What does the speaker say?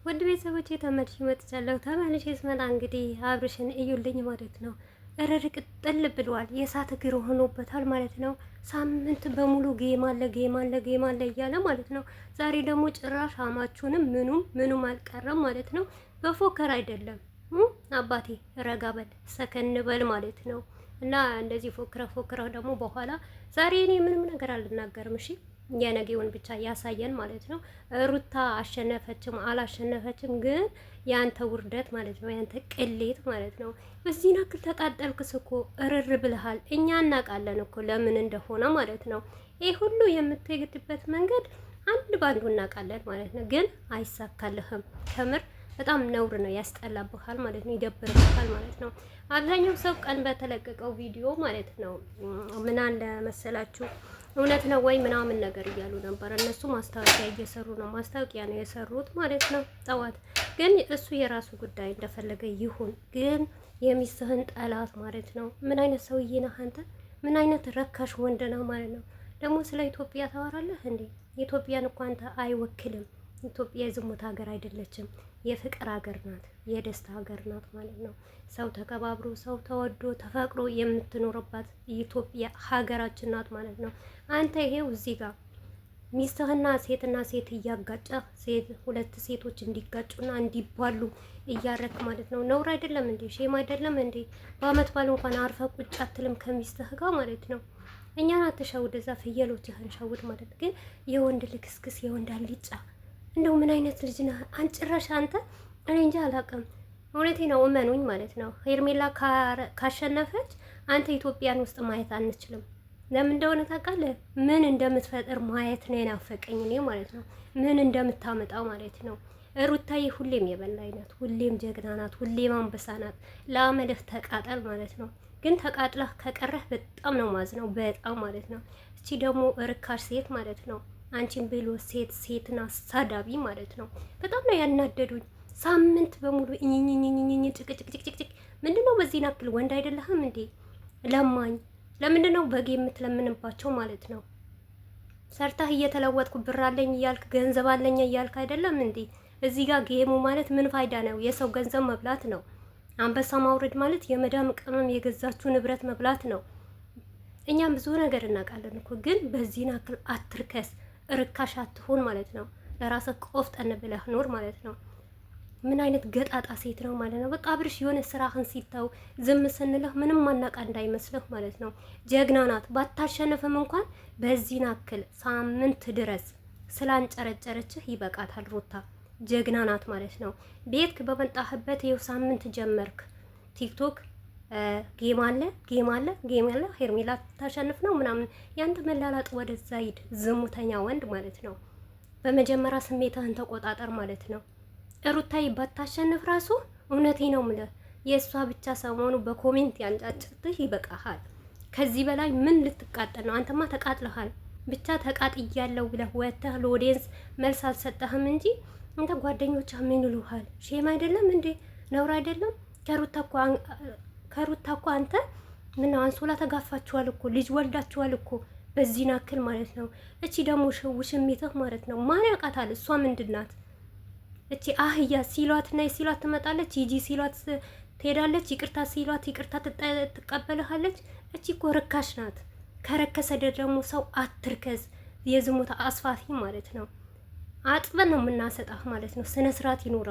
ውድ ቤተሰቦቼ ተመልሼ መጥቻለሁ። ተመልሼ ስመጣ እንግዲህ አብርሽን እዩልኝ ማለት ነው። እረር ቅጥል ብሏል። የእሳት እግር ሆኖበታል ማለት ነው። ሳምንት በሙሉ ጌም አለ ጌም አለ ጌም አለ እያለ ማለት ነው። ዛሬ ደግሞ ጭራሽ አማቹንም ምኑም አልቀረም ማለት ነው። በፎከር አይደለም አባቴ ረጋ በል ሰከን በል ማለት ነው። እና እንደዚህ ፎክረ ደግሞ በኋላ ዛሬ እኔ ምንም ነገር አልናገርም። እሺ የነገውን ብቻ ያሳየን ማለት ነው። ሩታ አሸነፈችም አላሸነፈችም ግን ያንተ ውርደት ማለት ነው፣ ያንተ ቅሌት ማለት ነው። በዚህ ናክል ተቃጠልክስ እኮ እርር ብለሃል። እኛ እናውቃለን እኮ ለምን እንደሆነ ማለት ነው። ይህ ሁሉ የምትሄድበት መንገድ አንድ ባንዱ እናውቃለን ማለት ነው። ግን አይሳካልህም ከምር በጣም ነውር ነው፣ ያስጠላብሃል ማለት ነው፣ ይደብርብሃል ማለት ነው። አብዛኛው ሰው ቀን በተለቀቀው ቪዲዮ ማለት ነው ምን አለ መሰላችሁ እውነት ነው ወይ ምናምን ነገር እያሉ ነበር። እነሱ ማስታወቂያ እየሰሩ ነው፣ ማስታወቂያ ነው የሰሩት ማለት ነው። ጠዋት ግን እሱ የራሱ ጉዳይ እንደፈለገ ይሁን፣ ግን የሚስትህን ጠላት ማለት ነው። ምን አይነት ሰውዬ ነህ አንተ? ምን አይነት ረካሽ ወንድ ነው ማለት ነው። ደግሞ ስለ ኢትዮጵያ ታወራለህ እንዴ? ኢትዮጵያን እኮ አንተ አይወክልም። ኢትዮጵያ የዝሙት ሀገር አይደለችም፣ የፍቅር ሀገር ናት፣ የደስታ ሀገር ናት ማለት ነው። ሰው ተከባብሮ ሰው ተወዶ ተፈቅሮ የምትኖርባት ኢትዮጵያ ሀገራችን ናት ማለት ነው። አንተ ይሄው እዚህ ጋር ሚስትህና ሴት እያጋጨ ሁለት ሴቶች እንዲጋጩና እንዲባሉ እያረክ ማለት ነው። ነውር አይደለም እንዴ? ሼም አይደለም እንዴ? በአመት ባል እንኳን አርፈ ቁጭ አትልም ከሚስትህ ጋር ማለት ነው። እኛን አትሸውድ፣ እዛ ፍየሎችህን ሸውድ ማለት ግን የወንድ ልክስክስ የወንድ አልጫ እንደው ምን አይነት ልጅ ነህ አንጭራሽ አንተ። እኔ እንጃ አላውቅም። እውነቴ ነው እመኑኝ ማለት ነው። ሄርሜላ ካሸነፈች አንተ ኢትዮጵያን ውስጥ ማየት አንችልም። ለምን እንደሆነ ታውቃለህ? ምን እንደምትፈጥር ማየት ነው የናፈቀኝ እኔ ማለት ነው። ምን እንደምታመጣው ማለት ነው። ሩታዬ ሁሌም የበላይ ናት፣ ሁሌም ጀግና ናት፣ ሁሌም አንበሳ ናት። ለአመልህ ተቃጠል ማለት ነው። ግን ተቃጥለህ ከቀረህ በጣም ነው ማዝነው፣ በጣም ማለት ነው። እቺ ደግሞ ርካሽ ሴት ማለት ነው። አንቺን ብሎ ሴትን አሳዳቢ ማለት ነው። በጣም ነው ያናደዱኝ። ሳምንት በሙሉ እኝኝኝኝኝ ጭቅጭቅጭቅጭቅ ምንድነው? በዚህ ናክል ወንድ አይደለህም እንዴ? ለማኝ ለምንድነው በግ የምትለምንባቸው ማለት ነው? ሰርተህ እየተለወጥኩ ብር አለኝ እያልክ ገንዘብ አለኝ እያልክ አይደለም እንዴ? እዚህ ጋር ጌሙ ማለት ምን ፋይዳ ነው? የሰው ገንዘብ መብላት ነው። አንበሳ ማውረድ ማለት የመዳም ቅመም የገዛችሁ ንብረት መብላት ነው። እኛም ብዙ ነገር እናውቃለን እኮ ግን በዚህ ናክል አትርከስ፣ ርካሽ አትሆን ማለት ነው። ለራስህ ቆፍጠን ብለህ ኖር ማለት ነው። ምን አይነት ገጣጣ ሴት ነው ማለት ነው። በቃ አብርሽ የሆነ ስራህን ሲታው ዝም ስንልህ ምንም ማናቃ እንዳይመስልህ ማለት ነው። ጀግና ናት። ባታሸንፍም እንኳን በዚህ ናክል ሳምንት ድረስ ስላንጨረጨረችህ ይበቃታል። ሩታ ጀግና ናት ማለት ነው። ቤትክ በመጣህበት ይኸው ሳምንት ጀመርክ። ቲክቶክ ጌም አለ ሄርሜላ ታሸንፍ ነው ምናምን። ያንተ መላላጥ ወደዛ ሂድ፣ ዝሙተኛ ወንድ ማለት ነው። በመጀመሪያ ስሜትህን ተቆጣጠር ማለት ነው። ሩታይ ባታሸንፍ ራሱ እውነቴ ነው የምልህ የእሷ ብቻ ሰሞኑ በኮሜንት ያንጫጭትህ ይበቃሃል። ከዚህ በላይ ምን ልትቃጠል ነው? አንተማ ተቃጥለሃል። ብቻ ተቃጥያለሁ ብለህ ወጥተህ ለኦዲየንስ መልስ አልሰጠህም እንጂ እንተ ጓደኞችህ ምን ይሉሃል? ሼም አይደለም እንዴ? ነውር አይደለም? ከሩታ እኮ አንተ ምን አንሶላ ተጋፋችኋል እኮ ልጅ ወልዳችኋል እኮ በዚህ ናክል ማለት ነው። እቺ ደግሞ ውሽሚትህ ማለት ነው። ማን ያውቃታል? እሷ ምንድናት? እቺ አህያ ሲሏት ነይ ሲሏት ትመጣለች፣ ሂጂ ሲሏት ትሄዳለች፣ ይቅርታ ሲሏት ይቅርታ ትቀበልሃለች። እቺ እኮ ርካሽ ናት። ከረከሰ ደግሞ ሰው አትርከዝ። የዝሙት አስፋፊ ማለት ነው። አጥበን ነው የምናሰጣህ ማለት ነው። ስነ ስርዓት ይኖራል።